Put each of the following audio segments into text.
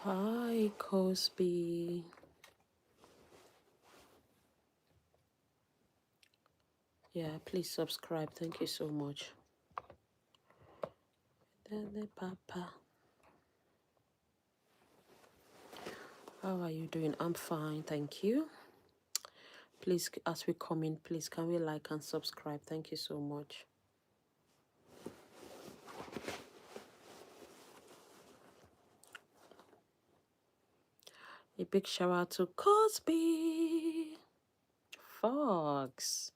Hi, Cosby. Yeah, please subscribe. Thank you so much. Papa. How are you doing? I'm fine, thank you. Please, as we come in, please, can we like and subscribe? Thank you so much. A big shout out to Cosby. Fox.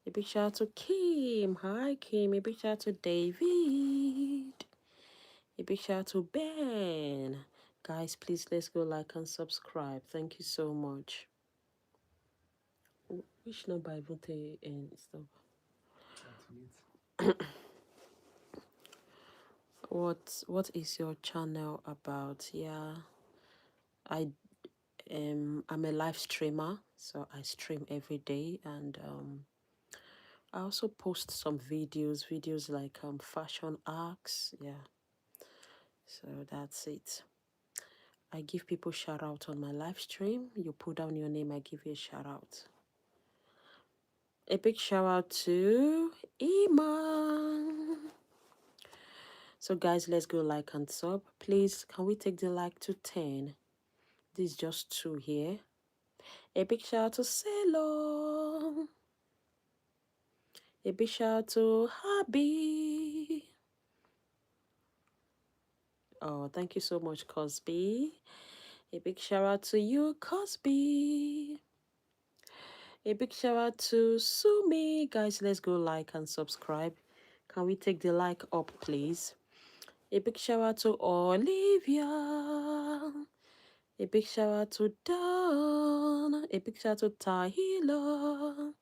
A big shout out to Kim. Hi, Kim. A big shout out to David. A big shout out to Ben. Guys, please, let's go like and subscribe. Thank you so much. Which number I voted and stuff? What is your channel about? Yeah, I'm a live streamer, so I stream every day, and I also post some videos like fashion arcs. Yeah, so that's it. I give people shout out on my live stream. You put down your name, I give you a shout out. A big shout out to Iman. So guys, let's go like and sub. Please, can we take the like to 10? This is just 2 here. A big shout out to Selo. A big shout out to Happy. Oh, thank you so much, Cosby. A big shout out to you, Cosby. A big shout out to Sumi. Guys, let's go like and subscribe. Can we take the like up, please? A big shout out to Olivia. A big shout out to Dawn. A big shout out to Tahila.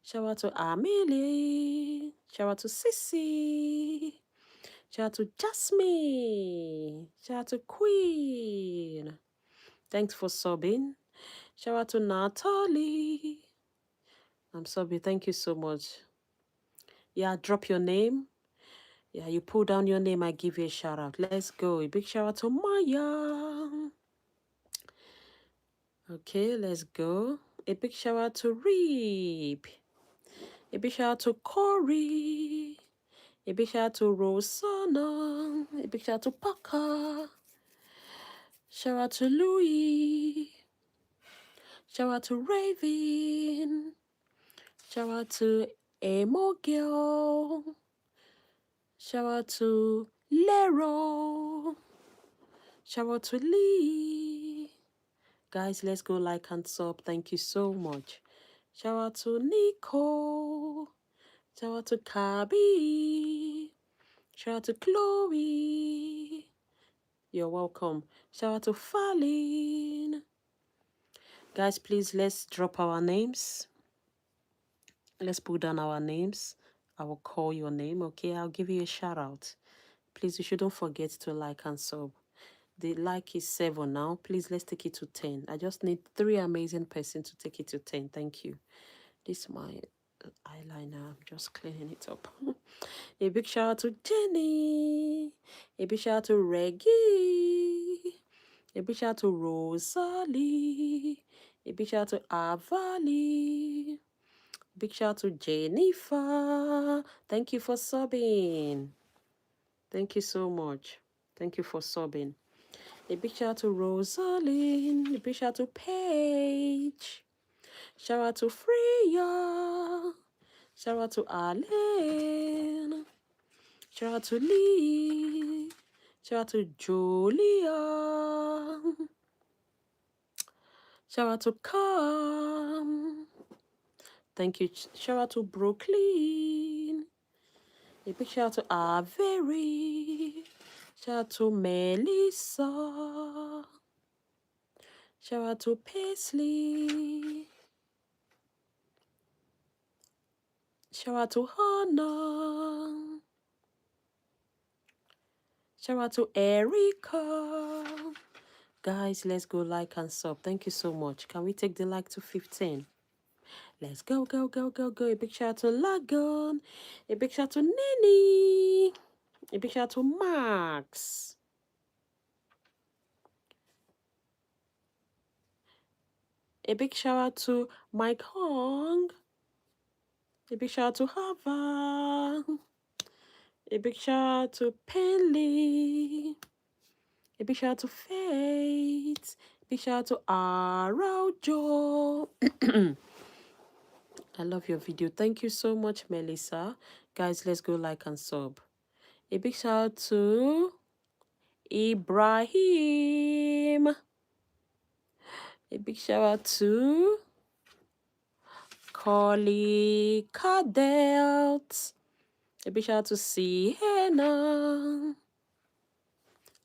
Shout out to Amelie. Shout out to Sissy. Shout out to Jasmine. Shout out to Queen. Thanks for subbing. Shout out to Natalie. I'm sorry. Thank you so much. Yeah, drop your name. Yeah, you pull down your name, I give you a shout out. Let's go. A big shout out to Maya. Okay, let's go. A big shout out to Reeb. A big shout out to Corey. A big shout out to Rosanna. A big shout out to Parker. Shout out to Louis. Shout out to Raven. Shout out to Emo Girl. Shout out to Lero. Shout out to Lee. Guys, let's go like and sub. Thank you so much. Shout out to Nico. Shout out to Kabi. Shout out to Chloe. You're welcome. Shout out to Falin. Guys, please, let's drop our names. Let's put down our names. I will call your name, okay? I'll give you a shout out. Please, you shouldn't forget to like and sub. The like is 7 now. Please, let's take it to 10. I just need 3 amazing persons to take it to 10. Thank you. This is my eyeliner. I'm just cleaning it up. A big shout out to Jenny. A big shout out to Reggie. A big shout out to Rosalie. A big shout out to Avali. Big shout out to Jennifer. Thank you for subbing. Thank you so much. Thank you for subbing. A big shout out to Rosalind. A big shout out to Paige. Shout out to Freya. Shout out to Alan. Shout out to Lee. Shout out to Julia. Shout out to Cam. Thank you. Shout out to Brooklyn. A big shout out to Avery. Shout out to Melissa. Shout out to Paisley. Shout out to Hannah. Shout out to Erica. Guys, let's go like and sub. Thank you so much. Can we take the like to 15? Let's go, go, go, go, go. A big shout out to Lagon. A big shout out to Nini. A big shout out to Max. A big shout out to Mike Hong. A big shout out to Hava. A big shout out to Penley. A big shout out to Faith. A big shout out to Araujo. I love your video. Thank you so much, Melissa. Guys, let's go like and sub. A big shout out to Ibrahim. A big shout out to Collie Cadelt. A big shout out to Sienna.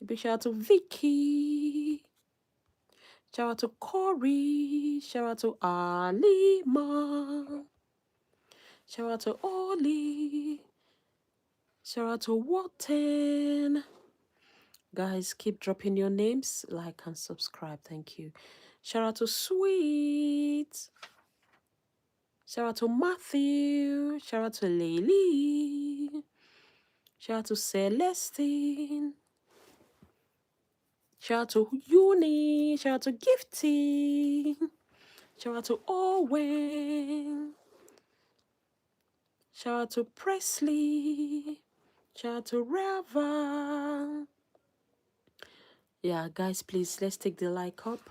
A big shout out to Vicky. Shout out to Corey. Shout out to Alima. Shout out to Ollie. Shout out to Wharton. Guys, keep dropping your names, like and subscribe. Thank you. Shout out to Sweet. Shout out to Matthew. Shout out to Lily. Shout out to Celestine. Shout out to Uni. Shout out to Gifty. Shout out to Owen. Shout out to Presley. Shout out to Rava. Yeah, guys, please, let's take the like up.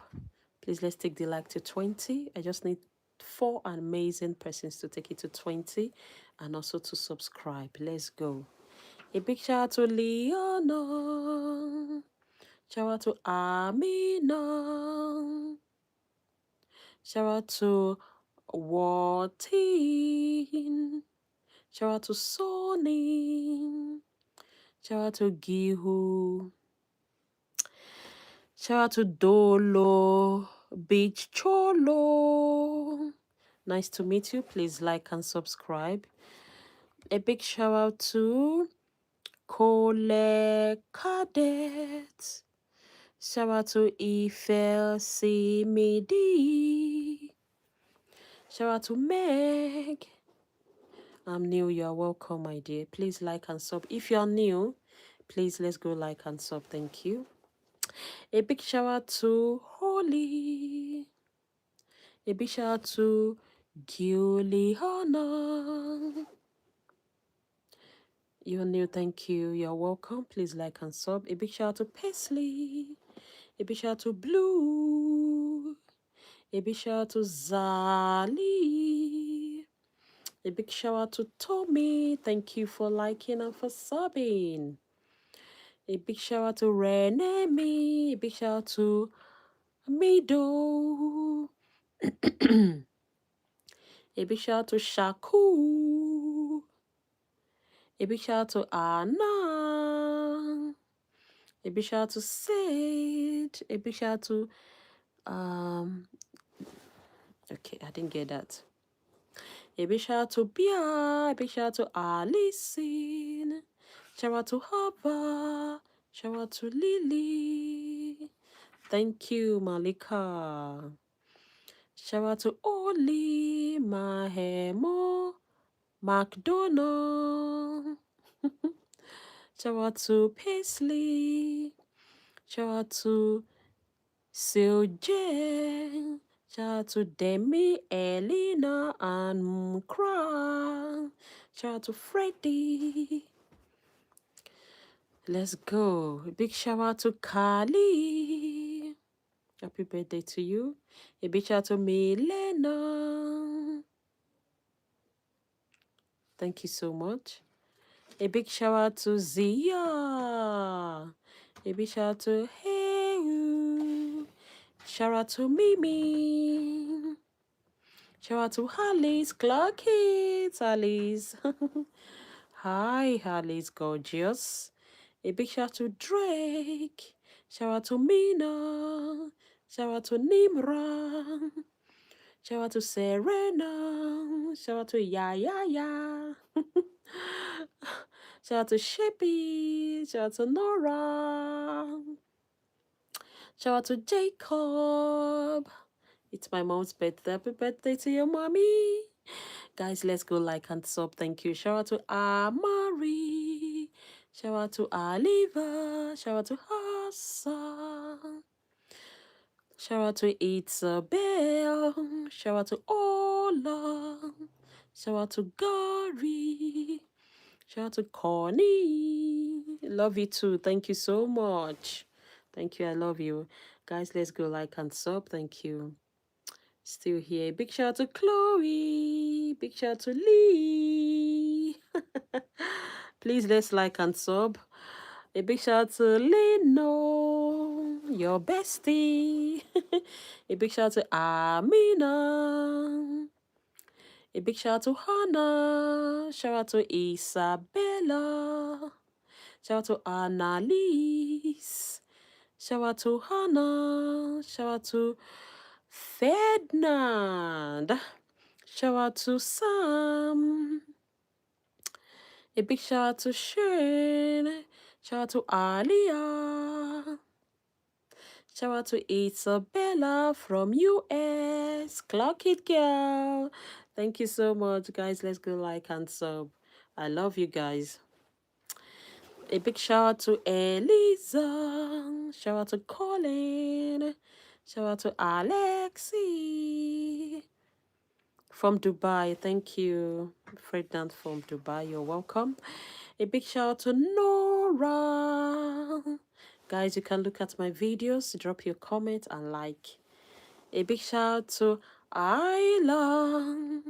Please, let's take the like to 20. I just need 4 amazing persons to take it to 20 and also to subscribe. Let's go. A big shout out to Leona. Shout out to Amina. Shout out to Watin. Shout out to Sony. Shout out to Gihu. Shout out to Dolo. Beach Cholo. Nice to meet you. Please like and subscribe. A big shout out to Cole Cadet. Shout out to Ife Simidi. Shout out to Meg. I'm new. You're welcome, my dear. Please like and sub. If you're new, please let's go like and sub. Thank you. A big shout out to Holly. A big shout out to Giuliana. You're new, thank you. You're welcome. Please like and sub. A big shout out to Paisley. A big shout out to Blue. A big shout out to Zali. A big shout out to Tommy. Thank you for liking and for subbing. A big shout out to Renemi. A big shout out to Mido. A big shout out to Shaku. A big shout out to Anna. A big shout out to Sid. A big shout out to okay, I didn't get that. A big shout out to Bia. A big shout out to Alison. Shout out to Hava. Shout out to Lily. Thank you, Malika. Shout out to Oli, Mahemo, McDonald. Shout out to Paisley. Shout out to Silje. Shout out to Demi, Elena, and Mkra. Shout out to Freddie. Let's go. A big shout out to Kali. Happy birthday to you. A big shout out to Milena. Thank you so much. A big shout out to Zia. A big shout out to Hey. Shout out to Mimi. Shout out to Harley's Clock It. Harley's. Hi, Harley's gorgeous. A big shout out to Drake. Shout out to Mina. Shout out to Nimra. Shout out to Serena. Shout out to Ya. Shout out to Shippy. Shout out to Nora. Shout out to Jacob. It's my mom's birthday. Happy birthday to your mommy. Guys, let's go like and sub. Thank you. Shout out to Amari. Shout out to Aliva. Shout out to Hassan. Shout out to Isabel. Shout out to Ola. Shout out to Gary. Shout out to Connie. Love you too. Thank you so much. Thank you. I love you. Guys, let's go like and sub. Thank you. Still here. Big shout out to Chloe. Big shout out to Lee. Please let's like and sub. A big shout out to Lino, your bestie. A big shout out to Amina. A big shout out to Hannah. Shout out to Isabella. Shout out to Annalise. Shout out to Hannah. Shout out to Ferdinand. Shout out to Sam. A big shout out to Shane. Shout out to Alia. Shout out to Isabella from US. Clock it, girl. Thank you so much, guys. Let's go like and sub. I love you guys. A big shout out to Eliza. Shout out to Colin. Shout out to Alexi from Dubai. Thank you, Ferdinand from Dubai. You're welcome. A big shout out to Nora. Guys, you can look at my videos, drop your comment and like. A big shout out to Isla.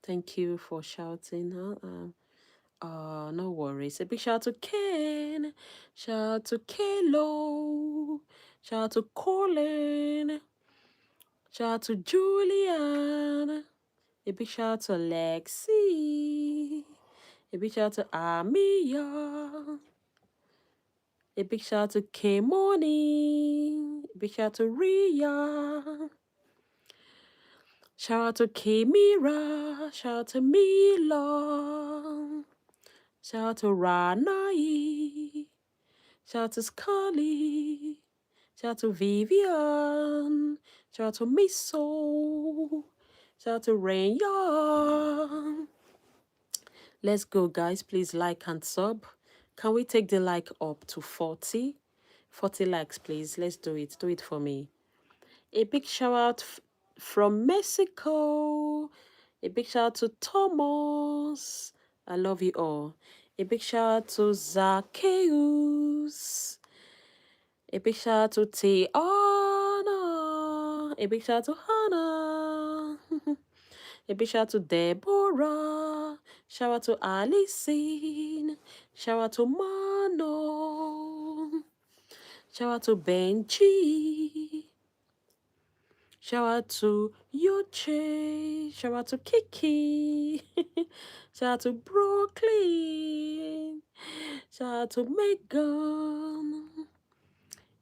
Thank you for shouting. No worries. A big shout out to Ken. Shout out to Kalo. Shout out to Colin. Shout out to Julian. A big shout out to Lexi. A big shout out to Amia. A big shout out to K-Money. A big shout out to Ria. Shout out to Kimira. Shout out to Mila. Shout out to Ranai. Shout out to Scully. Shout out to Vivian. Shout out to Miso. Shout out to Rayan. Let's go, guys. Please like and sub. Can we take the like up to 40? 40 likes, please. Let's do it. Do it for me. A big shout out from Mexico. A big shout out to Thomas. I love you all. A big shout out to Zacchaeus. A big shout out to Tiana. A big shout out to Hannah. A big shout out to Deborah. Shout out to Alicine. Shout out to Mano. Shout out to Benji. Shout out to Yoche. Shout out to Kiki. Shout out to Brooklyn. Shout out to Megan.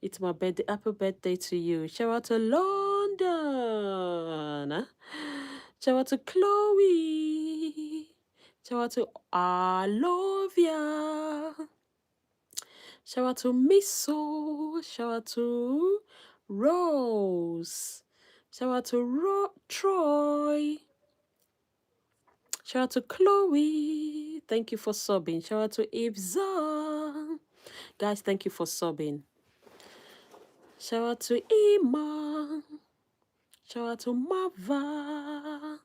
It's my birthday. Happy birthday to you. Shout out to London. Shout out to Chloe. Shout out to Alovia. Shout out to Miso. Shout out to Rose. Shout out to Troy. Shout out to Chloe. Thank you for subbing. Shout out to Ibza. Guys, thank you for subbing. Shout out to Ima. Shout out to Mava.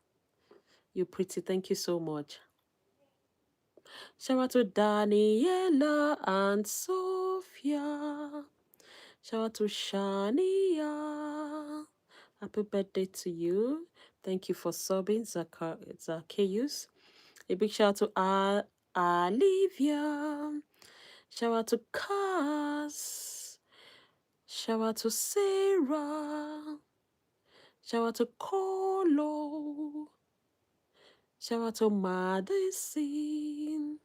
You're pretty. Thank you so much. Shout out to Daniela and Sophia. Shout out to Shania. Happy birthday to you. Thank you for subbing, Zacchaeus. A big shout out to Olivia. Shout out to Cass. Shout out to Sarah. Shout out to Colo. Shout out to Madison.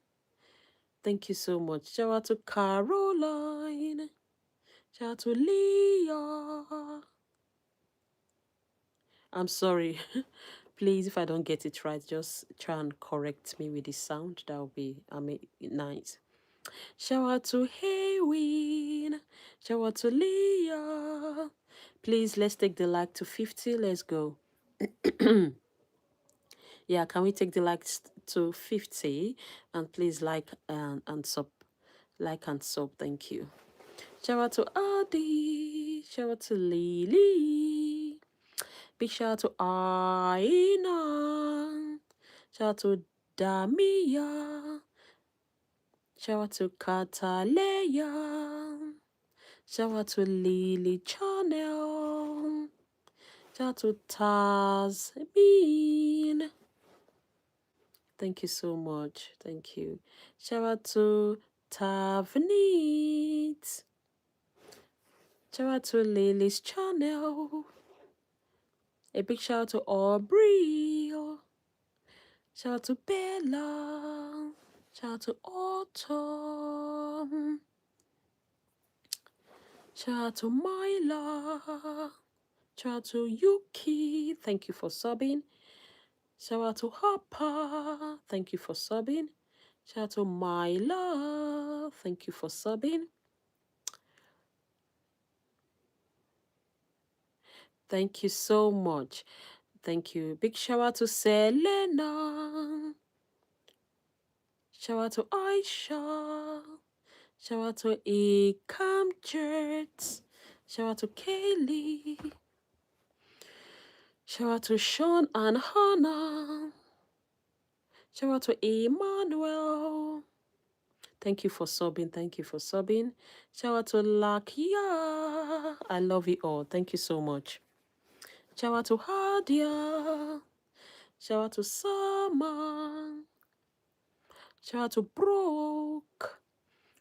Thank you so much. Shout out to Caroline. Shout out to Leah. I'm sorry. Please, if I don't get it right, just try and correct me with the sound. That would be nice. Shout out to Haywin. Shout out to Leah. Please, let's take the like to 50. Let's go. Yeah, can we take the likes to 50? And please like and sub. Like and sub. Thank you. Shout out to Adi. Shout out to Lily. Big shout out to Aina. Shout out to Damia. Shout out to Kataleya. Shout out to Lily Channel. Shout out to Tasmin. Thank you so much. Thank you. Shout out to Tavneet. Shout out to Lily's Channel. A big shout out to Aubrey. Shout out to Bella. Shout out to Autumn. Shout out to Myla. Shout out to Yuki. Thank you for subbing. Shout out to Hopper. Thank you for subbing. Shout out to Myla. Thank you for subbing. Thank you so much. Thank you. Big shout out to Selena. Shout out to Aisha. Shout out to Ekamjert. Shout out to Kaylee. Shout out to Sean and Hannah. Shout out to Emmanuel. Thank you for subbing. Thank you for subbing. Shout out to Lakia. I love you all. Thank you so much. Shout out to Hadia. Shout out to Sama. Shout out to Brooke.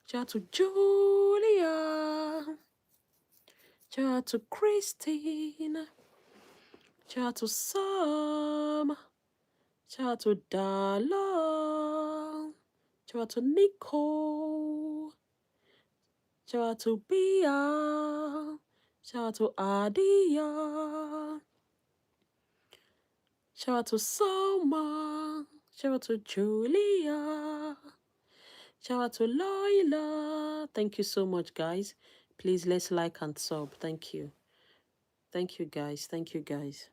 Shout out to Julia. Shout out to Christine. Shout out to Sam. Shout out to Dala. Shout out to Nicole. Shout out to Bia. Shout out to Adia. Shout out to Salma. Shout out to Julia. Shout out to Loila. Thank you so much, guys. Please, let's like and sub. Thank you. Thank you, guys. Thank you, guys.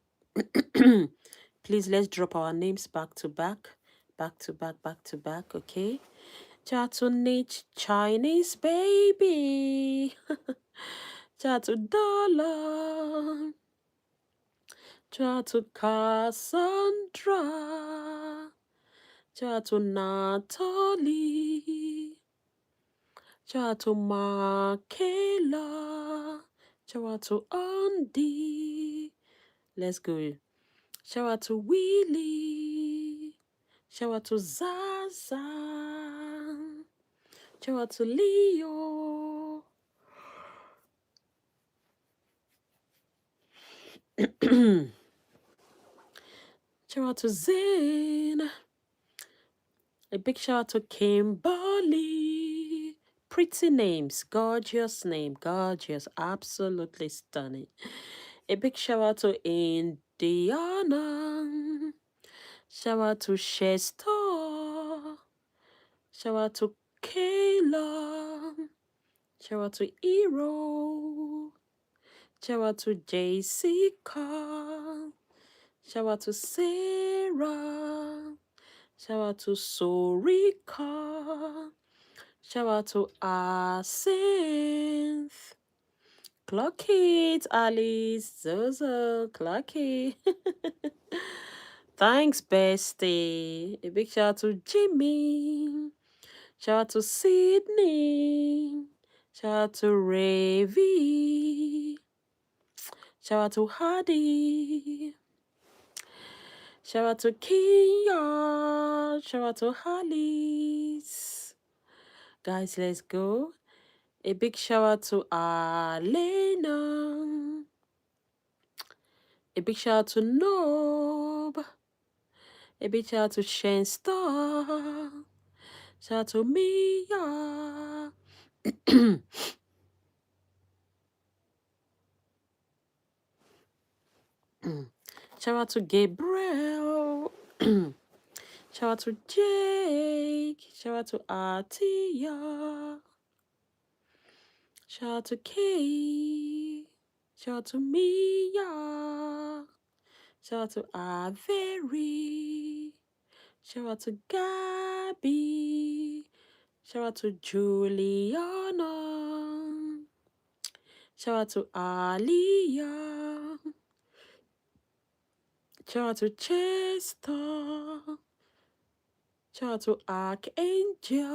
Please, let's drop our names back to back. Back to back, back to back, okay? Shout out to Nate Chinese baby. Shout out to Dollar. Shout out to Cassandra. Shout out to Natalie. Shout out to Makela. Shout out to Andy. Let's go. Shout out to Willie. Shout out to Zaza. Shout out to Leo. Shout out to Zen. A big shout out to Kimberly. Pretty names, gorgeous name, gorgeous, absolutely stunning. A big shout out to Indiana. Shout out to Shesta. Shout out to Kayla. Shout out to Hero. Shout out to Jessica. Shout out to Sarah. Shout out to Sorika. Shout out to Asinth. Clock it, Alice. Zozo, clock it. Thanks, bestie. A big shout out to Jimmy. Shout out to Sydney. Shout out to Ravi. Shout out to Hadi. Shout out to Kia. Shout out to Alice. Guys, let's go. A big shout out to Alena. A big shout out to Nob. A big shout out to Shane Star. Shout out to Mia. Shout out to Gabriel. Shout out to Jake. Shout out to Atia. Shout out to Kay. Shout out to Mia. Shout out to Avery. Shout out to Gabby. Shout out to Juliana. Shout out to Aliyah. Shout out to Chester. Shout out to Archangel.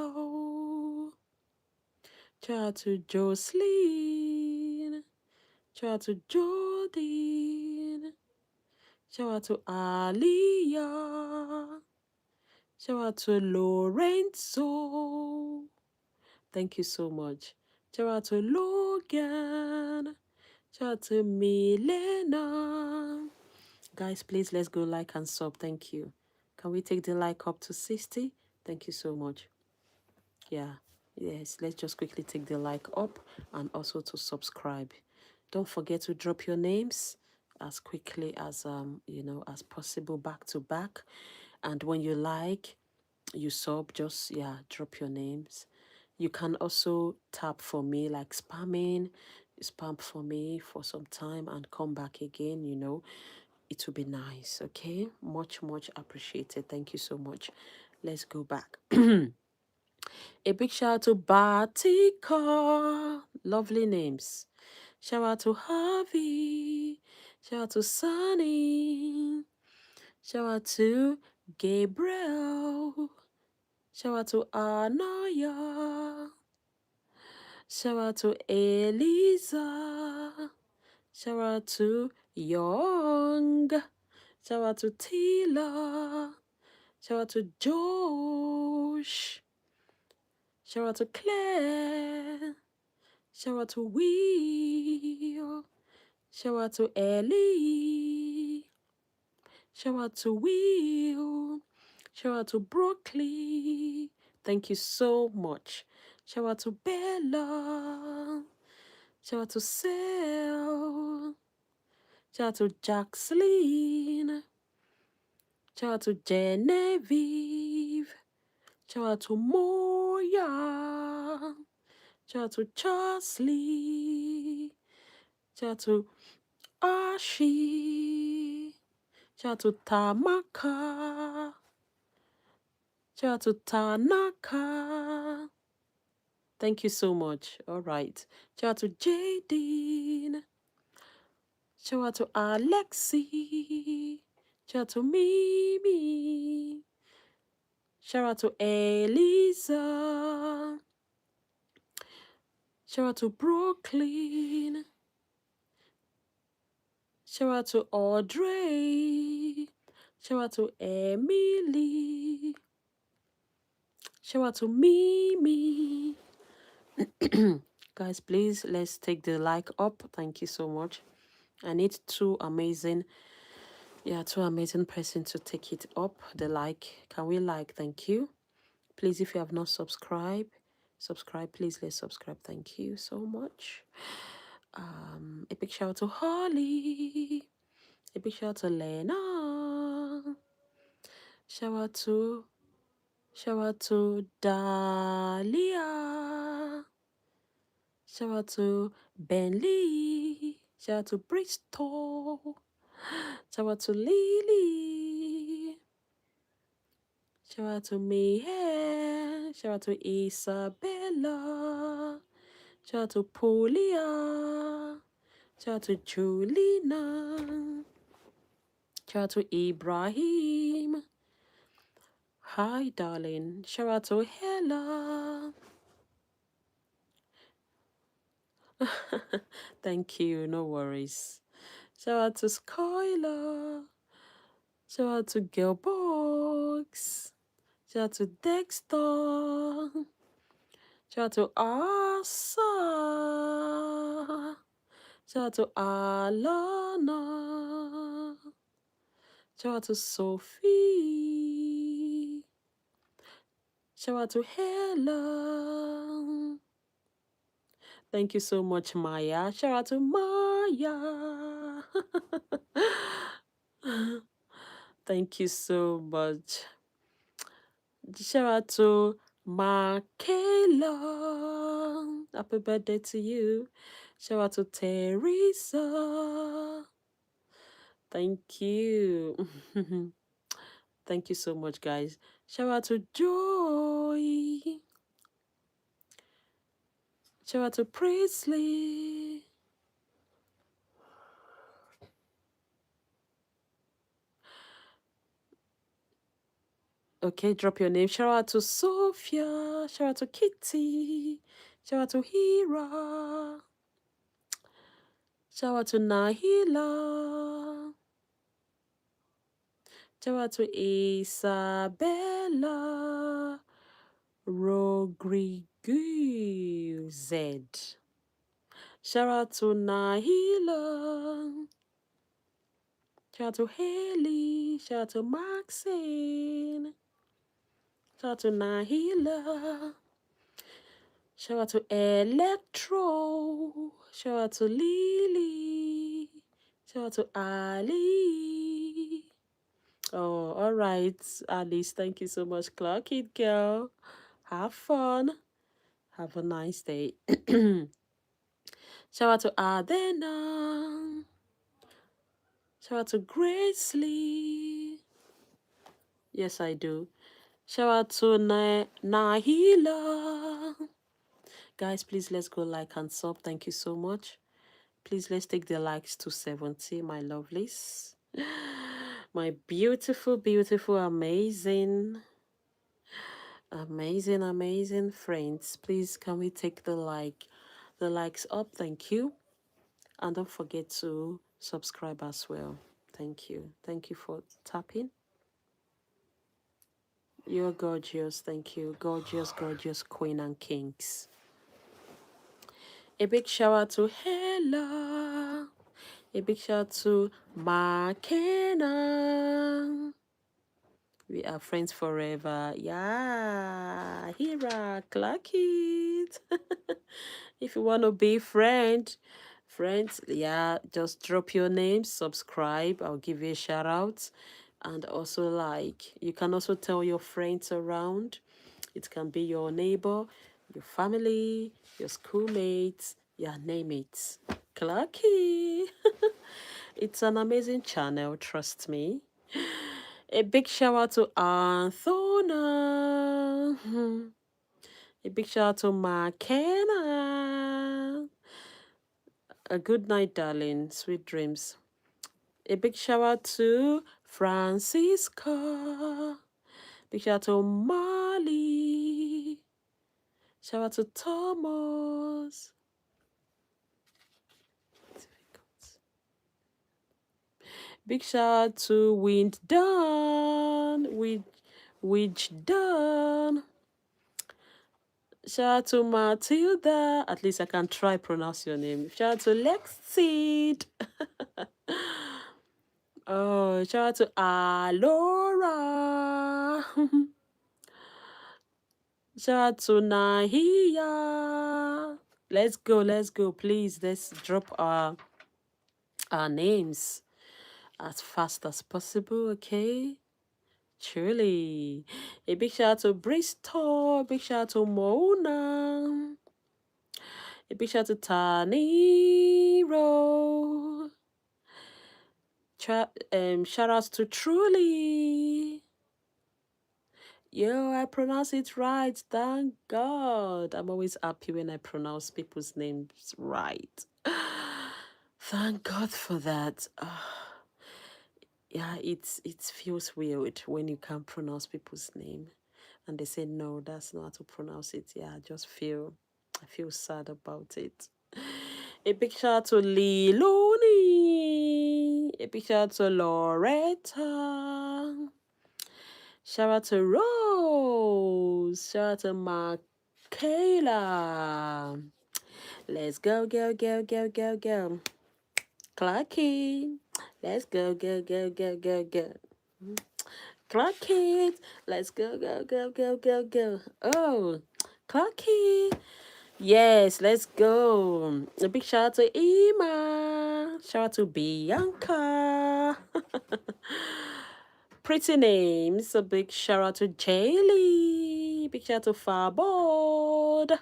Shout out to Jocelyn. Shout out to Jordan. Shout out to Aliyah. Shout out to Lorenzo. Thank you so much. Shout out to Logan. Shout out to Milena. Guys, please let's go like and sub. Thank you. Can we take the like up to 60? Thank you so much. Yeah. Yes, let's just quickly take the like up and also to subscribe. Don't forget to drop your names as quickly as as possible, back to back. And when you like, you sub, just drop your names. You can also tap for me, like spam for me for some time and come back again. It will be nice. Okay, much appreciated. Thank you so much. Let's go back. A big shout out to Batika. Lovely names. Shout out to Harvey. Shout out to Sunny. Shout out to Gabriel. Shout out to Anaya. Shout out to Eliza. Shout out to Young. Shout out to Tila. Shout out to Josh. Shout out to Claire. Shout out to Will. Shout out to Ellie. Shout out to Will. Shout out to Broccoli. Thank you so much. Shout out to Bella. Shout out to Sel. Shout out to Jaxline. Shout out to Genevieve. Shout out to Moya. Shout out to Charlie. Shout out to Ashi. Shout out to Tamaka. Shout out to Tanaka. Thank you so much. All right. Shout out to Jadine. Shout out to Alexi. Shout out to Mimi. Shout out to Eliza. Shout out to Brooklyn. Shout out to Audrey. Shout out to Emily. Shout out to Mimi. Guys, please, let's take the like up. Thank you so much. I need two amazing persons to take it up. The like. Can we like? Thank you. Please, if you have not subscribed, subscribe. Please, let's subscribe. Thank you so much. A big shout out to Holly. A big shout out to Lena. Shout out to Dahlia. Shout out to Bentley. Shout out to Bristol. Shout out to Lily. Shout out to Mayhem. Shout out to Isabella. Shout out to Polia. Shout out to Julina. Shout out to Ibrahim. Hi, darling. Shout out to Hella. Thank you. No worries. Shout out to Skylar. Shout out to Girlbox. Shout out to Dexter. Shout out to Asa. Shout out to Alana. Shout out to Sophie. Shout out to Helen. Thank you so much, Maya. Shout out to Maya. Thank you so much. Shout out to Michaela. Happy birthday to you. Shout out to Teresa. Thank you. Thank you so much, guys. Shout out to Joy. Shout out to Priestley. Okay, drop your name. Shout out to Sophia. Shout out to Kitty. Shout out to Hira. Shout out to Nahila. Shout out to Isabella Rodriguez. Shout out to Nahila. Shout out to Haley. Shout out to Maxine. Shout out to Nahila. Shout out to Electro. Shout out to Lily. Shout out to Ali. Oh, all right, Alice. Thank you so much. Clock it, girl. Have fun. Have a nice day. Shout out to Adena. Shout out to Grace Lee. Yes, I do. Shout out to Nahila. Guys, please let's go like and sub. Thank you so much. Please let's take the likes to 70, my lovelies. My beautiful, beautiful, amazing friends. Please can we take the likes up? Thank you. And don't forget to subscribe as well. Thank you. Thank you for tapping. You're gorgeous. Thank you. Gorgeous, gorgeous queen and kings. A big shout out to Hella. A big shout out to McKenna. We are friends forever. Yeah. Hira, clock it. If you want to be friends, yeah, just drop your name, subscribe. I'll give you a shout out. And also like, you can also tell your friends around. It can be your neighbor, your family, your schoolmates, yeah, name it. Clucky. It's an amazing channel, trust me. A big shout out to Anthona. A big shout out to McKenna. A good night, darling. Sweet dreams. A big shout out to Francisca. Big shout out to Molly. Shout out to Thomas. Big shout out to Wind Dawn. Witch Dawn. Shout out to Matilda. At least I can try pronounce your name. Shout out to Lexid. Oh, shout out to Alora. Shout out to Nahia. Let's go. Please, let's drop our names as fast as possible, okay? Truly. A big shout out to Bristol. A big shout out to Mona. A big shout out to Taniro. Shout outs to Truly. Yo, I pronounce it right. Thank God. I'm always happy when I pronounce people's names right. Thank God for that. Yeah, it feels weird when you can't pronounce people's name and they say no, that's not how to pronounce it. Yeah, I feel sad about it. A big shout out to Liloni. A big shout out to Loretta. Shout out to Rose. Shout out to Michaela. Let's go. Clocky. Let's go. Clocky. Let's go. Oh, Clocky. Yes, let's go. A big shout out to Emma. Shout out to Bianca. Pretty names. A big shout out to Jaylee. Big shout out to Farbod.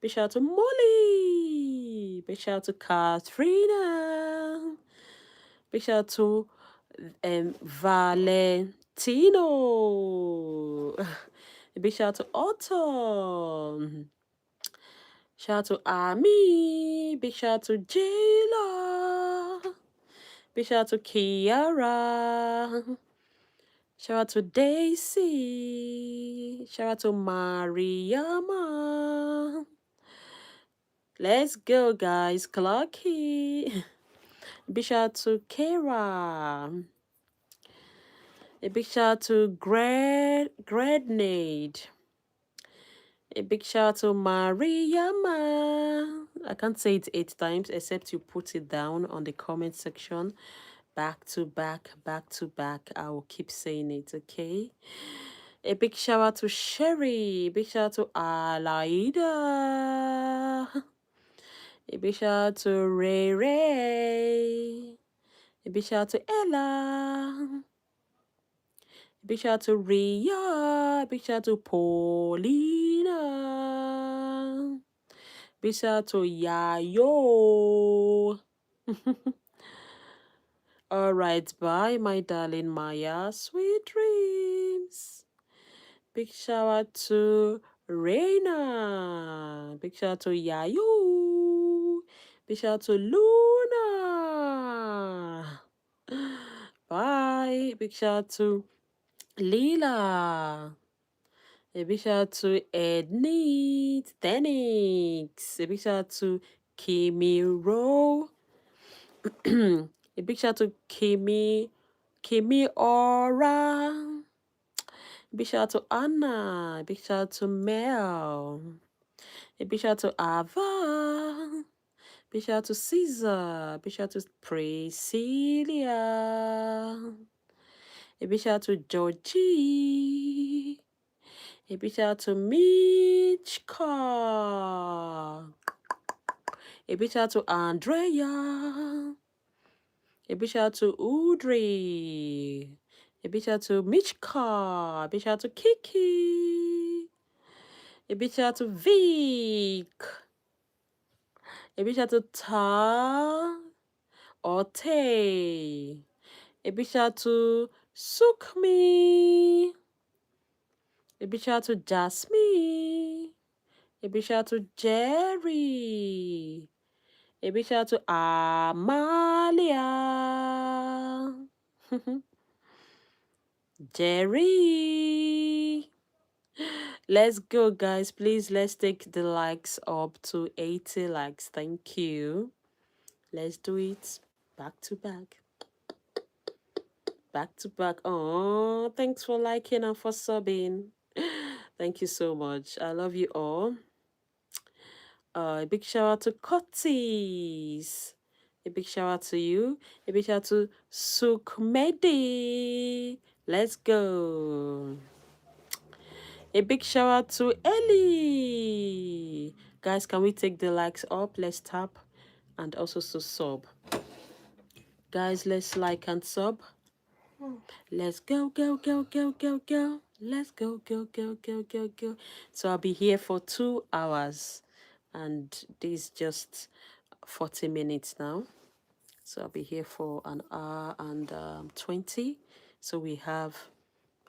Big shout out to Molly. Big shout out to Katrina. Big shout out to Valentino. A big shout out to Autumn. Shout out to Ami. Big shout out to Jayla. Big shout out to Kiara. Shout out to Daisy. Shout out to Mariama. Let's go, guys. Clocky. Big shout out to Kara. A big shout out to Grenade. A big shout out to Mariama. I can't say it 8 times except you put it down on the comment section. Back to back, back to back. I will keep saying it, okay? A big shout out to Sherry. Big shout out to Alaida. A big shout out to Ray Ray. A big shout out to Ella. A big shout out to Ria. A big shout out to Paulina. Big shout out to Yayo. All right, bye, my darling Maya. Sweet dreams. Big shout out to Reina. Big shout out to Yayo. Big shout out to Luna. Bye. Big shout out to Lila. A big shout out to Edney Tenix. A big shout out to Kimiro. A big shout out to Kimi Aura. Big shout out to Anna. A big shout out to Mel. A big shout out to Ava. Big shout out to Caesar. Big shout out to Priscilla. A big shout out to Georgie. A big shout out to Mitchka. A big shout out to Andrea. A big shout out to Udri. A big shout out to Mitchka. A big shout out to Kiki. A big shout out to Vic. A big shout out to Ta or Tay. A big shout out to Sukmi. A big shout out to Jasmine. A big shout out to Jerry. A big shout out to Amalia. Jerry. Let's go, guys. Please, let's take the likes up to 80 likes. Thank you. Let's do it back to back. Back to back. Oh, thanks for liking and for subbing. Thank you so much. I love you all. A big shout out to Cotties. A big shout out to you. A big shout out to Sukmedi. Let's go. A big shout out to Ellie. Guys, can we take the likes up? Let's tap and also sub. Guys, let's like and sub. Let's go, go, go, go, go, go. Let's go, go, go, go, go, go. So I'll be here for 2 hours. And this is just 40 minutes now. So I'll be here for an hour and 20. So we have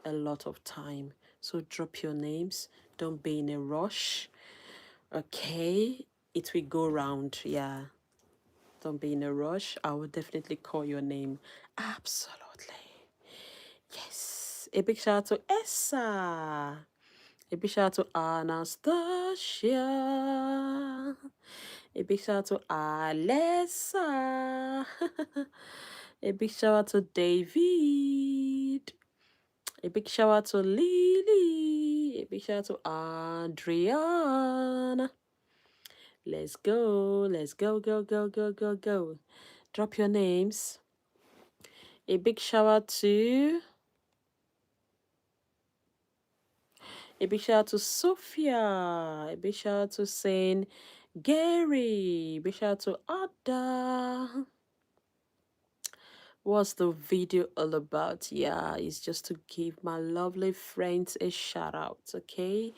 a lot of time. So drop your names. Don't be in a rush. Okay? It will go round. Yeah. Don't be in a rush. I will definitely call your name. Absolutely. Yes. A big shout out to Essa. A big shout out to Anastasia. A big shout out to Alessa. A big shout out to David. A big shout out to Lily. A big shout out to Adriana. Let's go. Let's go, go, go, go, go, go. Drop your names. A big shout out to... A big shout out to Sophia. A big shout out to Saint Gary. A big shout out to Ada. What's the video all about? Yeah, it's just to give my lovely friends a shout out, okay?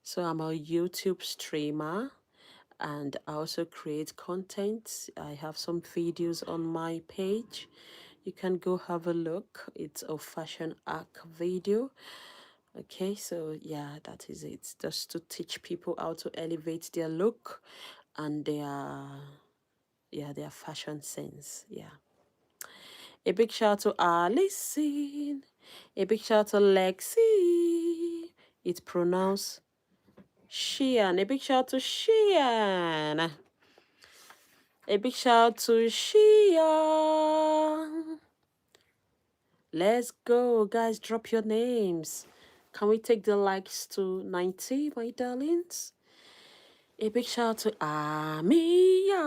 So I'm a YouTube streamer and I also create content. I have some videos on my page. You can go have a look. It's a fashion arc video. Okay, so yeah, that is it. Just to teach people how to elevate their look and their fashion sense. Yeah. A big shout out to Alison. A big shout out to Lexi. It's pronounced Shian. A big shout out to Shian. A big shout out to Shian. Let's go, guys. Drop your names. Can we take the likes to 90, my darlings? A big shout out to Amia.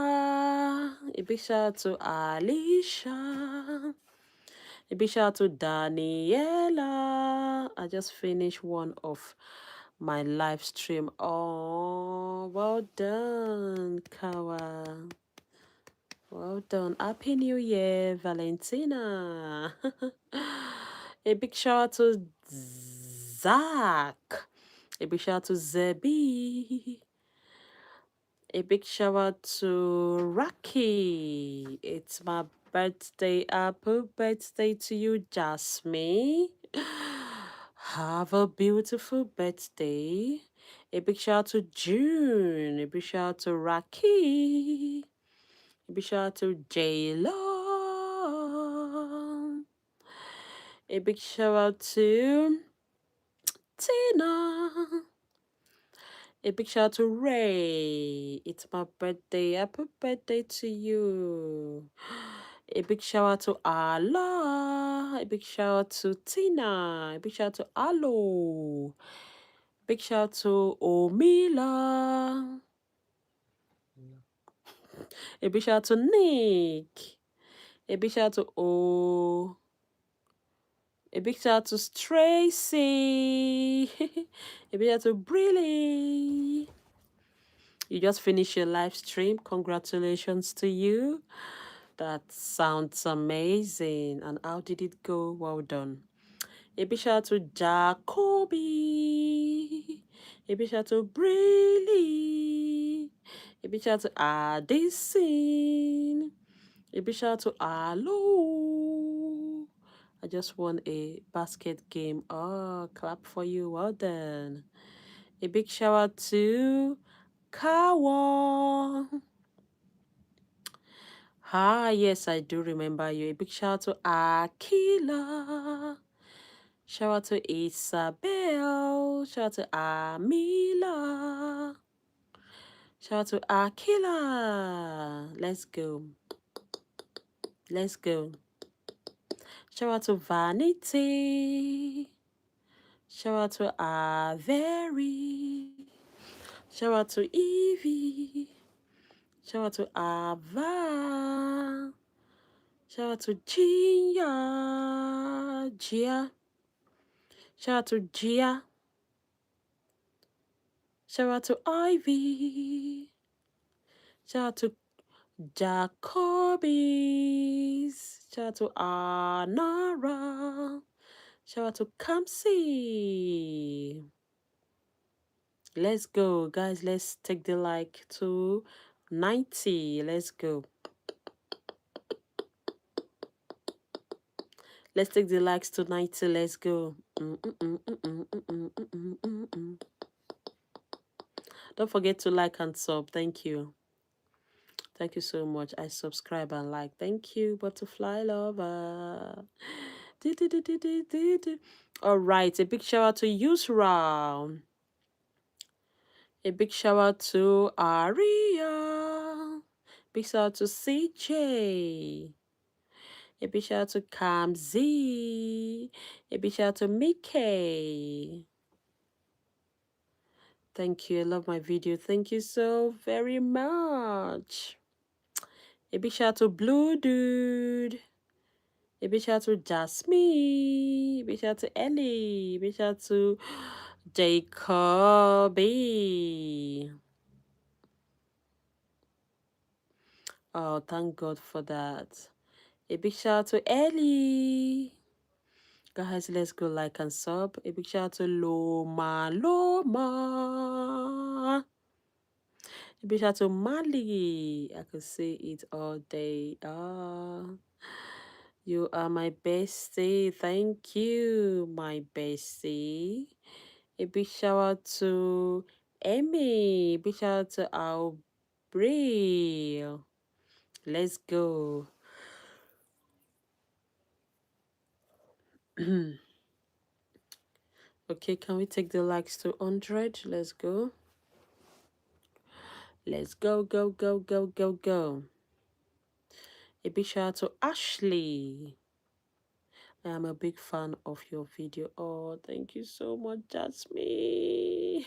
A big shout out to Alicia. A big shout out to Daniela. I just finished one of my live stream. Oh, well done, Kawa. Well done. Happy New Year, Valentina. A big shout out to Zach. A big shout out to Zebi. A big shout out to Rocky. It's my birthday. Happy birthday to you, Jasmine. Have a beautiful birthday. A big shout out to June. A big shout out to Rocky. A big shout out to J-Lo. A big shout out to Tina. A big shout out to Ray. It's my birthday. Happy birthday to you. A big shout out to Allah. A big shout out to Tina. A big shout out to Alo. Big shout out to Omila. A big shout out to Nick. A big shout out to O. A big shout out to Tracy. A big shout out to Briley. You just finished your live stream. Congratulations to you. That sounds amazing. And how did it go? Well done. A big shout out to Jacoby. A big shout out to Briley. A big shout out to Addison. A big shout out to Alo. I just won a basket game. Oh, clap for you. Well done. A big shout out to Kawa. Ah, yes, I do remember you. A big shout out to Akila. Shout out to Isabel. Shout out to Amila. Shout out to Akila. Let's go. Let's go. Shout out to Vanity. Shout out to Avery. Shout out to Evie. Shout out to Ava. Shout out to Gia. Shout out to Gia. Shout out to Ivy. Shout out to Jacobies. Shout out to Anara. Shout out to Kamsi. Let's go, guys. Let's take the like to 90. Let's go. Let's take the likes to 90. Let's go. Don't forget to like and sub. Thank you. Thank you so much. I subscribe and like. Thank you, butterfly lover. All right. A big shout out to Yusra. A big shout out to Aria. Big shout out to CJ. A big shout out to Kamzi. A big shout out to Mickey. Thank you. I love my video. Thank you so very much. A big shout out to Blue Dude. A big shout out to Jasmine. A big shout out to Ellie. A big shout out to Jacoby. Oh, thank God for that. A big shout out to Ellie. Guys, let's go like and sub. A big shout out to Loma. A big shout out to Mali. I could say it all day. You are my bestie. Thank you, my bestie. A big shout out to Emmy. A big shout out to Aubrey. Let's go. Okay, can we take the likes to 100? Let's go. Let's go, go, go, go, go, go. A big shout out to Ashley. I am a big fan of your video. Oh, thank you so much, Jasmine.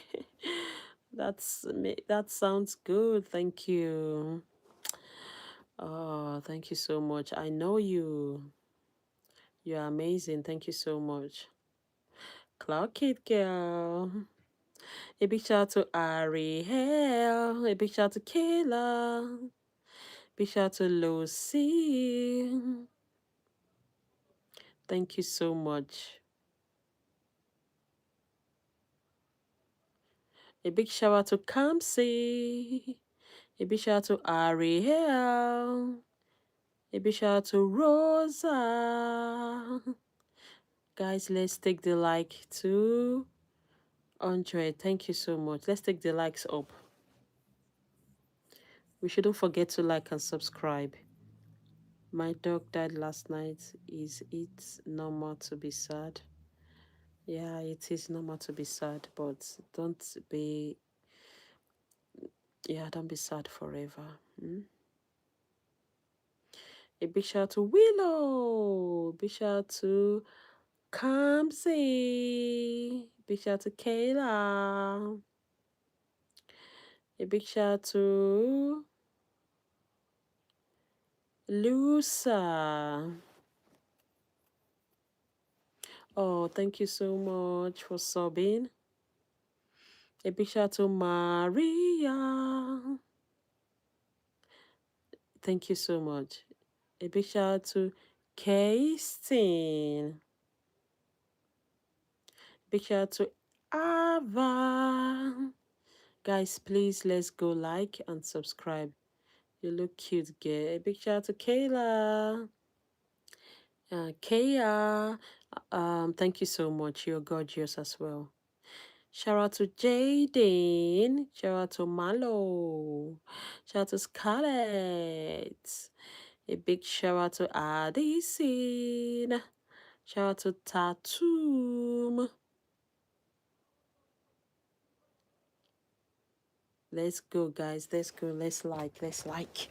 That sounds good. Thank you. Oh, thank you so much. I know you. You're amazing. Thank you so much. Cloud Kid Girl. A big shout out to Ariel. A big shout out to Kayla. Big shout out to Lucy. Thank you so much. A big shout out to Kamsi. A big shout out to Ariel. A big shout out to Rosa. Guys, let's take the like to 100. Thank you so much. Let's take the likes up. We shouldn't forget to like and subscribe. My dog died last night. Is it normal to be sad? Yeah, it is normal to be sad, but don't be sad forever. A big shout out to Willow. Big shout out to Kamsi. Big shout out to Kayla. A big shout out to Lusa. Oh, thank you so much for subbing. A big shout out to Maria. Thank you so much. A big shout out to Keistin. Big shout out to Ava. Guys, please let's go like and subscribe. You look cute, girl. A big shout out to Kayla. Kaya. Thank you so much. You're gorgeous as well. Shout out to Jaden. Shout out to Malo. Shout out to Scarlett. A big shout out to Addison. Shout out to Tatum. Let's go, guys. Let's go. Let's like. Let's like.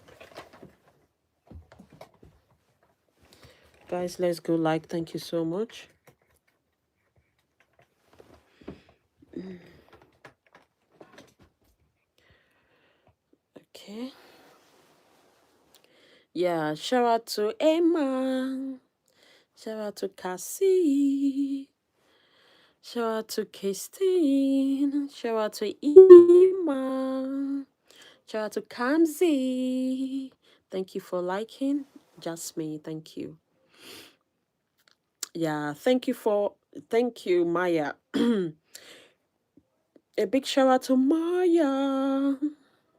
Guys, let's go like. Thank you so much. Okay. Yeah, shout out to Emma. Shout out to Cassie. Shout out to Christine. Shout out to Ima. Shout out to Kamzi. Thank you for liking. Jasmine, thank you. Yeah, thank you, Maya. A big shout out to Maya.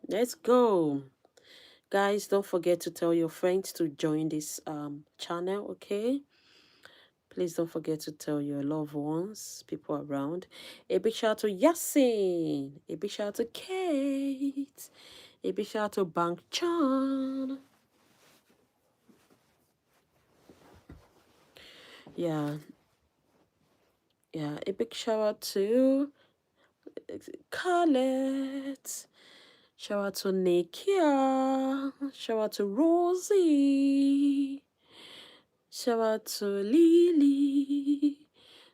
Let's go. Guys, don't forget to tell your friends to join this channel, okay? Please don't forget to tell your loved ones, people around. A big shout out to Yasin. A big shout out to Kate. A big shout out to Bank Chan. Yeah. Yeah, a big shout out to Khaled. Shout out to Nikia. Shout out to Rosie. Shout out to Lily.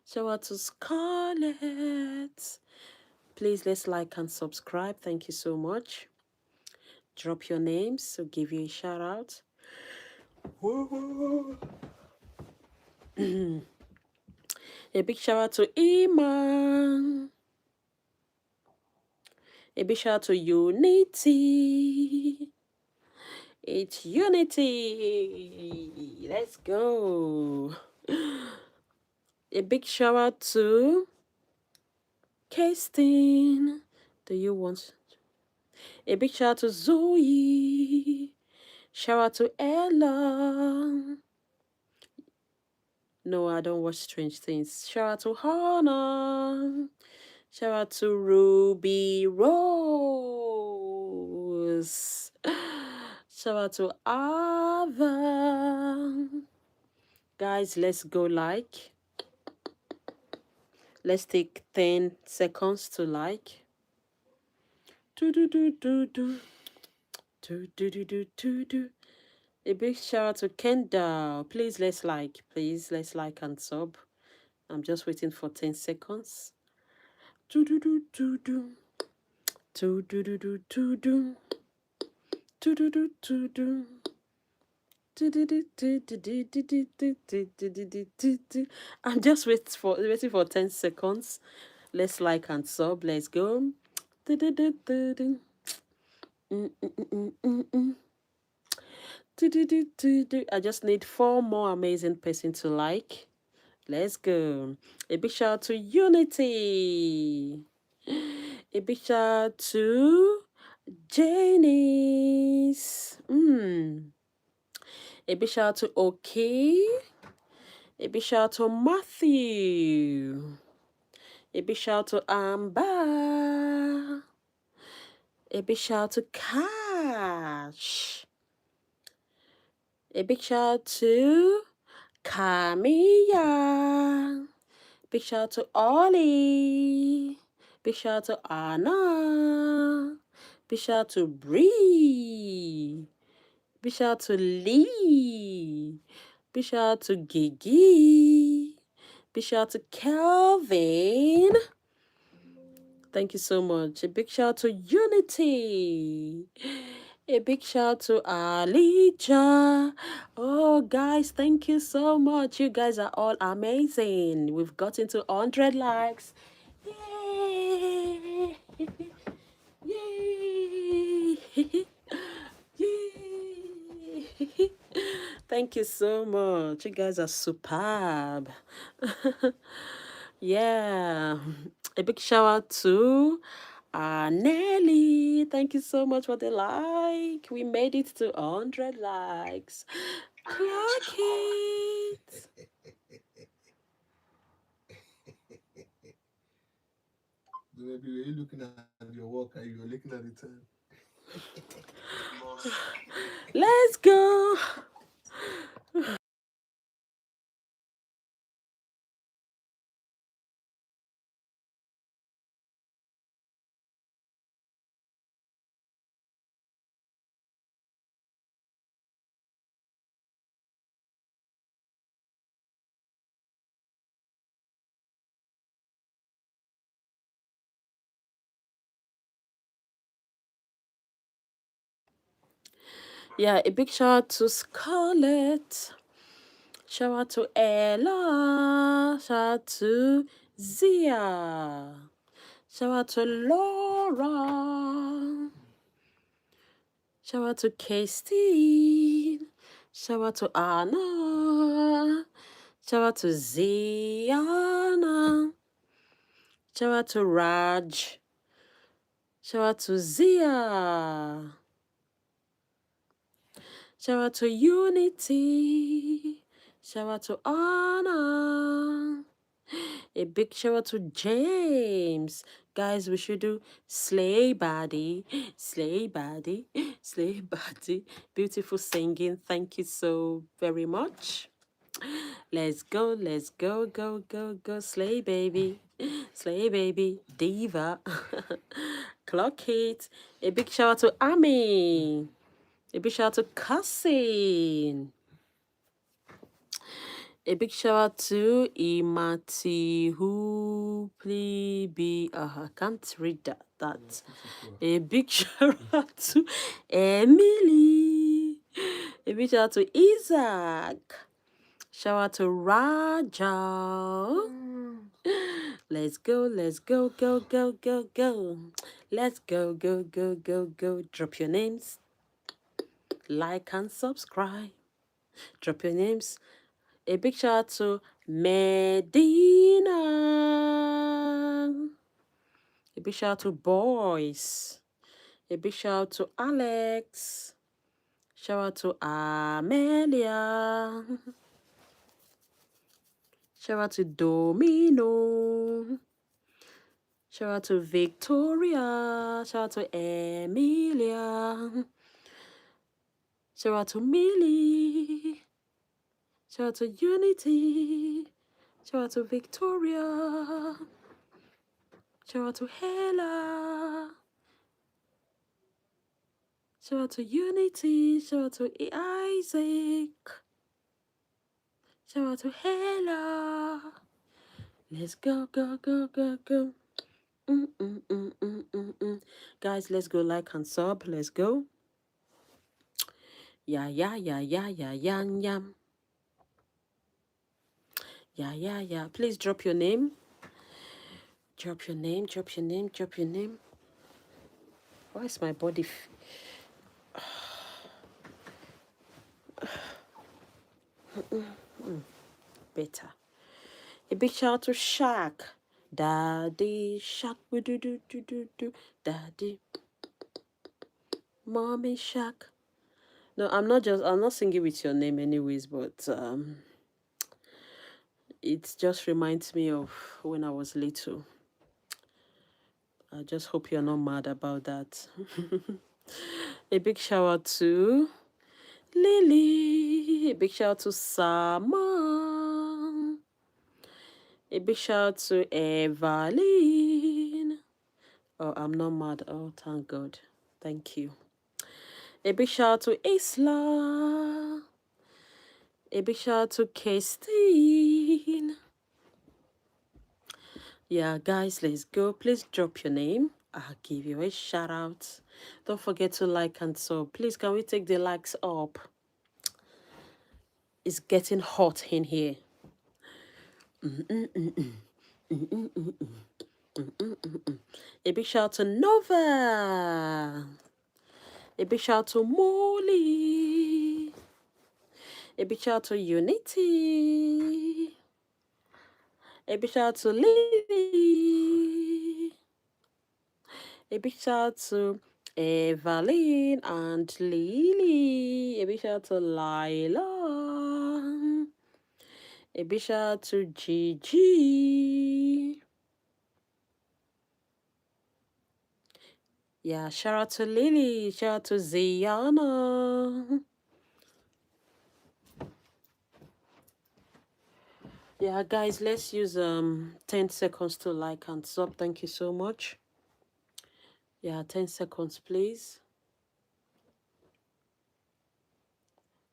Shout out to Scarlett. Please let's like and subscribe. Thank you so much. Drop your names, so give you a shout out. A big shout out to Iman. A big shout out to Unity. It's Unity. Let's go. A big shout out to Kirsten. Do you want? A big shout out to Zoe. Shout out to Ella. No, I don't watch Strange Things. Shout out to Hannah. Shout out to Ruby Rose. Shout out to Ava. Guys, let's go like. Let's take 10 seconds to like. Do do do do do. Do do do do do do. A big shout out to Kendall. Please let's like. Please let's like and sub. I'm just waiting for 10 seconds. Do do do do do. Do do do do do do. Do do do do do. I'm just waiting for 10 seconds. Let's like and sub. Let's go. I just need 4 more amazing person to like. Let's go. A big shout out to Unity. A big shout out to Janice. A big shout out to OK. A big shout out to Matthew. A big shout out to Amber. A big shout out to Cash. A big shout out to Kamiya. Big shout out to Ollie. Big shout out to Anna. Big shout out to Bree. Big shout out to Lee. Big shout out to Gigi. Big shout out to Kelvin. Thank you so much. A big shout out to Unity. A big shout out to Alija. Oh, guys, thank you so much. You guys are all amazing. We've gotten to 100 likes. Yay! Yay! Yay! Thank you so much. You guys are superb. Yeah. A big shout out to Nelly. Thank you so much for the like. We made it to 100 likes. Clock it. Maybe were you looking at your work and you were looking at the time? Let's go. Yeah, a big shout out to Scarlett. Shout out to Ella. Shout out to Zia. Shout out to Laura. Shout out to Kirsty. Shout out to Anna. Shout out to Ziana. Shout out to Raj. Shout out to Zia. Shout out to Unity. Shout out to Anna. A big shout out to James. Guys, we should do Slay Body, Slay Body, Slay Body. Beautiful singing. Thank you so very much. Let's go, go, go, Slay Baby, Slay Baby, Diva. Clock it. A big shout out to Ami. A big shout out to Cousin. A big shout out to Imati who please be I can't read that. A big shout out to Emily. A big shout out to Isaac. Shout out to Raja. Let's go, go, go, go, go. Let's go, go, go, go, go. Drop your names. Like and subscribe. Drop your names. A big shout out to Medina. A big shout out to Boys. A big shout out to Alex. Shout out to Amelia. Shout out to Domino. Shout out to Victoria. Shout out to Emilia. Shout out to Millie. Shout out to Unity. Shout out to Victoria. Shout out to Hella. Shout out to Unity. Shout out to Isaac. Shout out to Hella. Let's go, go, go, go, go. Guys, let's go like and sub. Let's go. Yeah, yeah, yeah, yeah, yeah, yeah, yeah. Yeah, yeah, yeah. Please drop your name. Drop your name, drop your name, drop your name. Why is my body better? A big shout out to Shaq. Daddy Shaq. Do. Daddy. Mommy Shaq. No, I'm not singing with your name anyways, but it just reminds me of when I was little. I just hope you're not mad about that. A big shout out to Lily. A big shout out to Sama. A big shout out to Evaline. Oh, I'm not mad. Oh, thank God. Thank you. A big shout out to Isla. A big shout out to Christine. Yeah, guys, let's go. Please drop your name. I'll give you a shout out. Don't forget to like and sub. Please, can we take the likes up? It's getting hot in here. A big shout out to Nova. A big shout out to Molly. A big shout out to Unity. A big shout out to Lily. A big shout out to Evaline and Lily. A big shout out to Lila. A big shout out to Gigi. Yeah, shout out to Lily. Shout out to Ziana. Yeah, guys, let's use 10 seconds to like and sub. Thank you so much. Yeah, 10 seconds, please.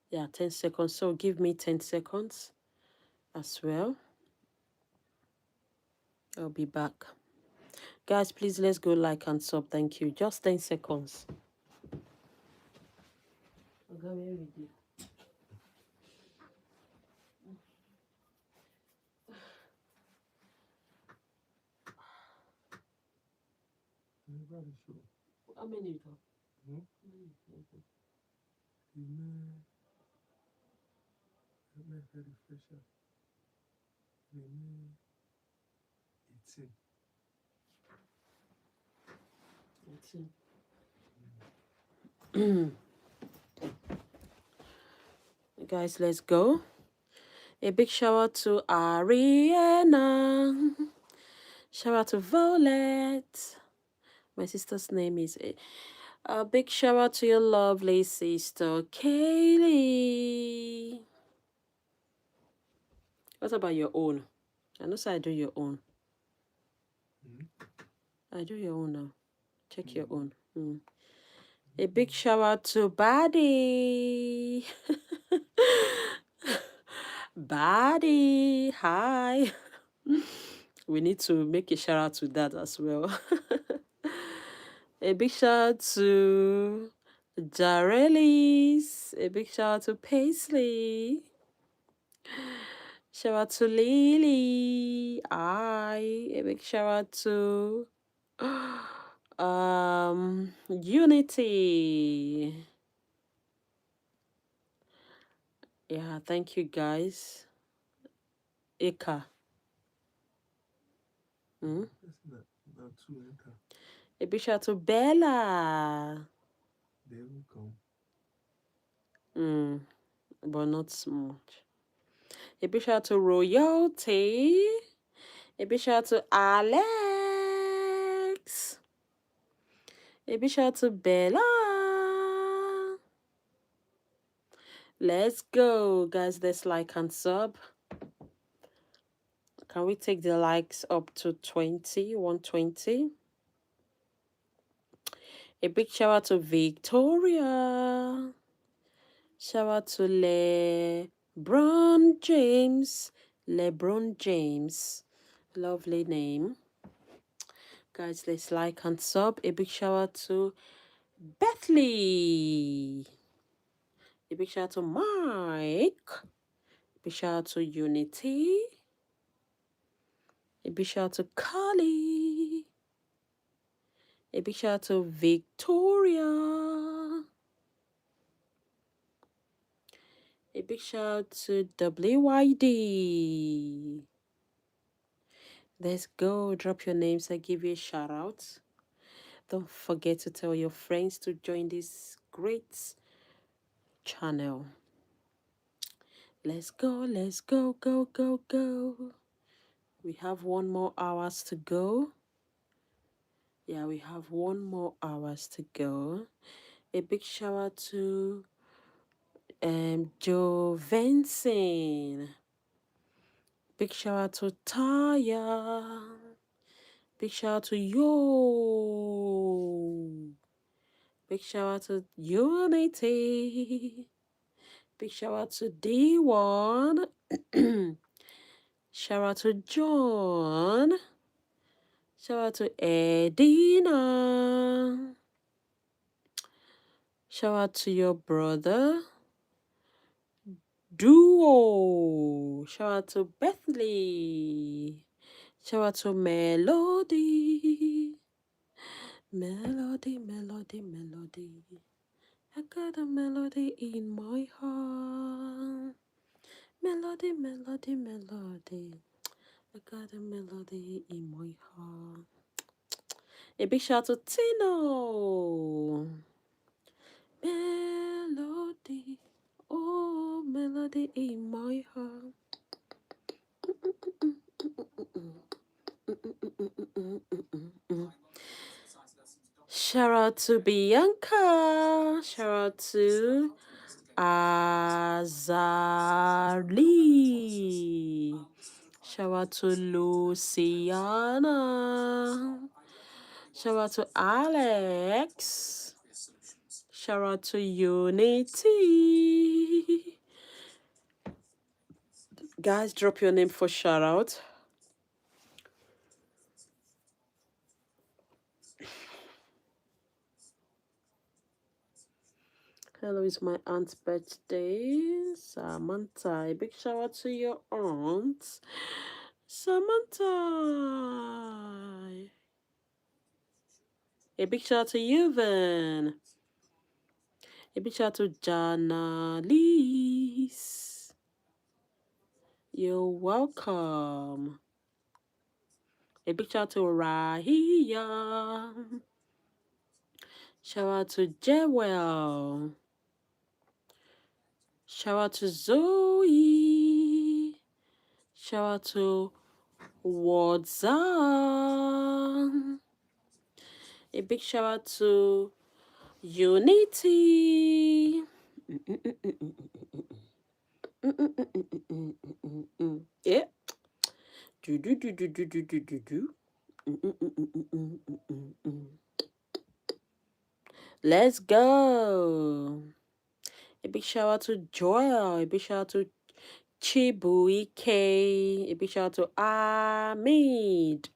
Yeah, 10 seconds. So give me 10 seconds as well. I'll be back. Guys, please, let's go like and sub. Thank you. Just 10 seconds. How many you got? Very fresher. 18. 18. Guys, let's go. A big shout out to Ariana. Shout out to Violet. My sister's name is a big shout out to your lovely sister, Kaylee. What about your own? I know so I do your own. I do your own now. Check your own. A big shout out to Buddy. Buddy, hi. We need to make a shout out to that as well. A big shout out to Jarelis. A big shout out to Paisley. Shout out to Lily. A big shout out to Unity. Yeah, thank you guys. Eka. A big shout out to Bella. They will come. But not so much. A big shout out to Royalty. A big shout out to Alex. A big shout out to Bella. Let's go, guys. Let's like and sub. Can we take the likes up to 20, 120? A big shout out to Victoria. Shout out to LeBron James. LeBron James. Lovely name. Guys, let's like and sub. A big shout out to Bethley. A big shout out to Mike. A big shout out to Unity. A big shout out to Carly. A big shout out to Victoria. A big shout out to WYD. Let's go. Drop your names. I give you a shout out. Don't forget to tell your friends to join this great channel. Let's go. Let's go. Go, go, go. We have 1 more hours to go. Yeah, we have 1 more hours to go. A big shout out to Joe Vincent. Big shout out to Taya. Big shout out to Yo. Big shout out to Unity. Big shout out to D1. Shout out to John. Shout out to Edina. Shout out to your brother. Duo. Shout out to Bethley. Shout out to Melody. Melody, melody, melody. I got a melody in my heart. Melody, melody, melody. I got a melody in my heart. A big shout out to Tino. Melody. Oh, melody in my heart. Shout out to Bianca. Shout out to Azali. Shout out to Luciana. Shout out to Alex. Shout out to Unity. Guys, drop your name for shout out. Hello, it's my aunt's birthday. Samantha. A big shout out to your aunt. Samantha. A big shout out to you, Van. A big shout out to Janalise. You're welcome. A big shout out to Rahia. Shout out to Jewel. Shout out to Zoe. Shout out to Wadzan. A big shout out to Unity. Yeah. Do do do do do do do do do. Let's go. A big shout out to Joel. A big shout out to Chibuike. A big shout out to Ahmed.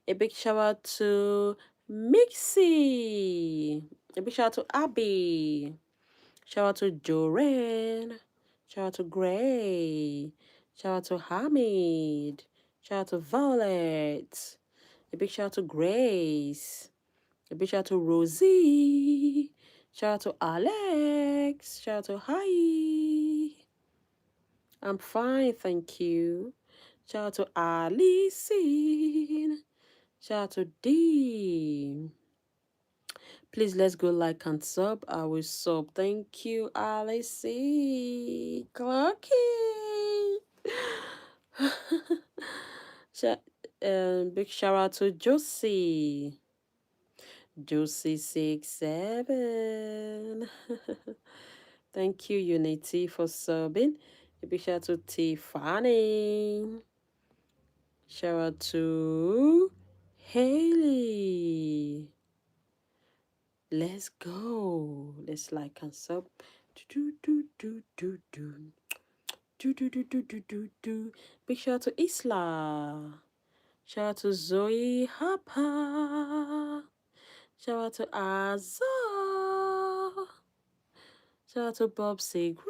A big shout out to Mixie. A big shout out to Abby. Shout out to Joran. Shout out to Gray. Shout out to Hamid. Shout out to Violet. A big shout out to Grace. A big shout out to Rosie. Shout out to Alex. Shout out to Hi. I'm fine, thank you. Shout out to Alice. Shout out to D. Please let's go like and sub. I will sub. Thank you, Alice. Clocky. Big shout out to Josie. Josie67. Thank you, Unity, for subbing. A big shout out to Tiffany. Shout out to Haley. Let's go. Let's like and sub. Do do do do do do do do do do do do. Big shout out to Isla. Shout out to Zoe Hapa. Shout out to Azar. Shout out to Bob Secret.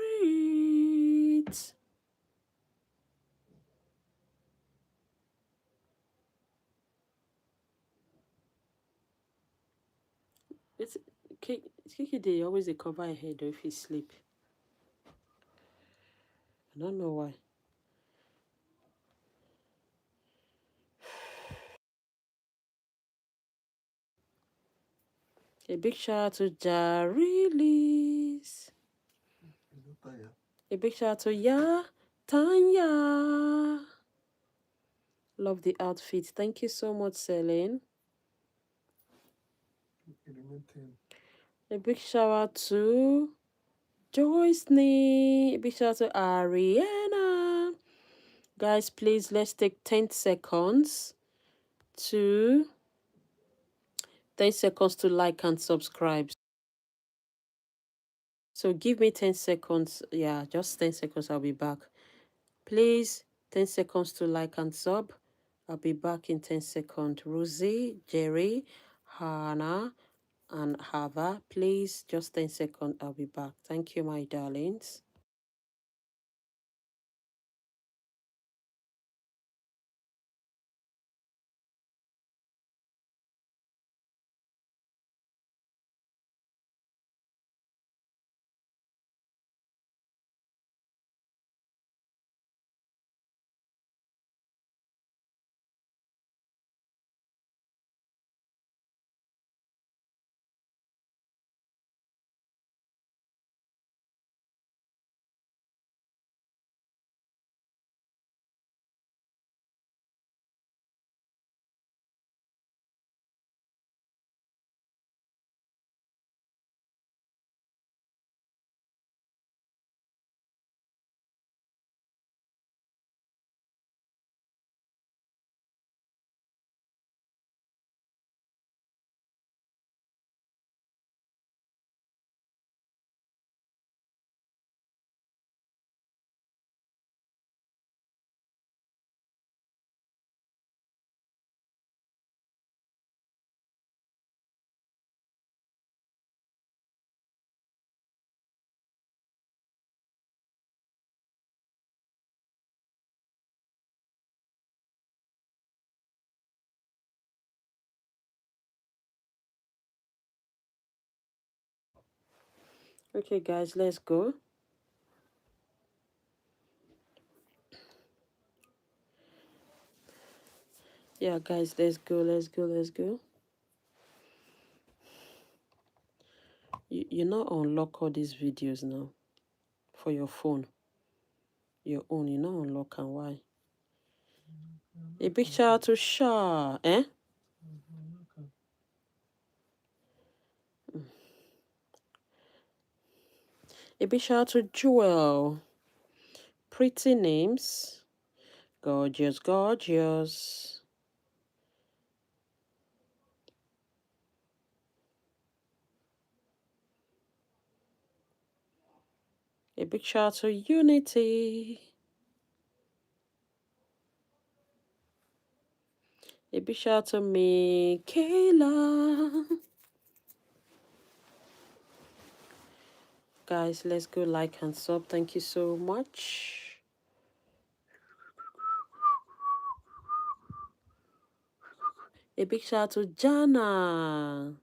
It's Kiki, they always cover her head if he sleep. I don't know why. A big shout out to Jarilis. A big shout out to Tanya. Love the outfit. Thank you so much, Celine. A big shout out to Joyce. A big shout out to Ariana. Guys, please let's take 10 seconds to 10 seconds to like and subscribe. So give me 10 seconds. Yeah, just 10 seconds. I'll be back. Please, 10 seconds to like and sub. I'll be back in 10 seconds. Rosie, Jerry, Hannah, and Hava, please, just 10 seconds. I'll be back. Thank you, my darlings. Okay, guys, let's go. Yeah, guys, let's go. You not unlock all these videos now for your phone. Your own, you not unlock, and why? A big shout out to Shah, eh? A big shout out to Jewel. Pretty names. Gorgeous, gorgeous. A big shout out to Unity. A big shout out to me, Kayla. Guys, let's go like and sub. Thank you so much. A big shout out to Jana.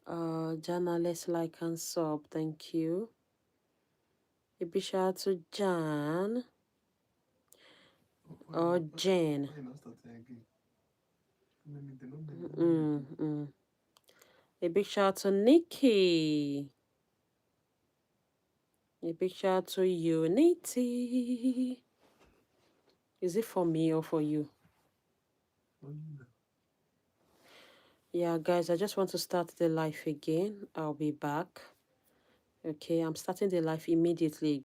Jana, let's like and sub. Thank you. A big shout out to Jan. Or Jen. A big shout out to Nikki. A big shout out to Unity. Is it for me or for you? Yeah, guys, I just want to start the live again. I'll be back. Okay, I'm starting the live immediately.